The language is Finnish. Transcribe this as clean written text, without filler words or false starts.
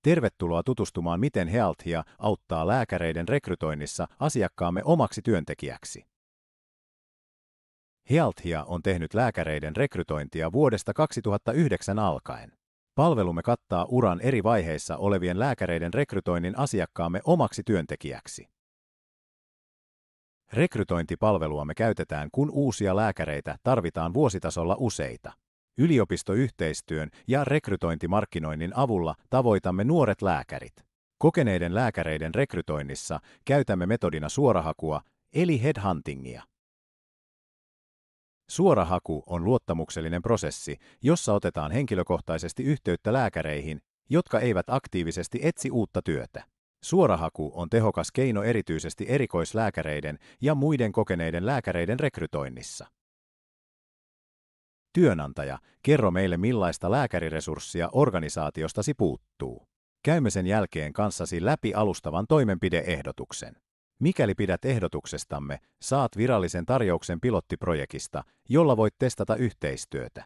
Tervetuloa tutustumaan, miten Healthia auttaa lääkäreiden rekrytoinnissa asiakkaamme omaksi työntekijäksi. Healthia on tehnyt lääkäreiden rekrytointia vuodesta 2009 alkaen. Palvelumme kattaa uran eri vaiheissa olevien lääkäreiden rekrytoinnin asiakkaamme omaksi työntekijäksi. Rekrytointipalveluamme käytetään, kun uusia lääkäreitä tarvitaan vuositasolla useita. Yliopistoyhteistyön ja rekrytointimarkkinoinnin avulla tavoitamme nuoret lääkärit. Kokeneiden lääkäreiden rekrytoinnissa käytämme metodina suorahakua eli headhuntingia. Suorahaku on luottamuksellinen prosessi, jossa otetaan henkilökohtaisesti yhteyttä lääkäreihin, jotka eivät aktiivisesti etsi uutta työtä. Suorahaku on tehokas keino erityisesti erikoislääkäreiden ja muiden kokeneiden lääkäreiden rekrytoinnissa. Työnantaja, kerro meille, millaista lääkäriresurssia organisaatiostasi puuttuu. Käymme sen jälkeen kanssasi läpi alustavan toimenpideehdotuksen. Mikäli pidät ehdotuksestamme, saat virallisen tarjouksen pilottiprojektista, jolla voit testata yhteistyötä.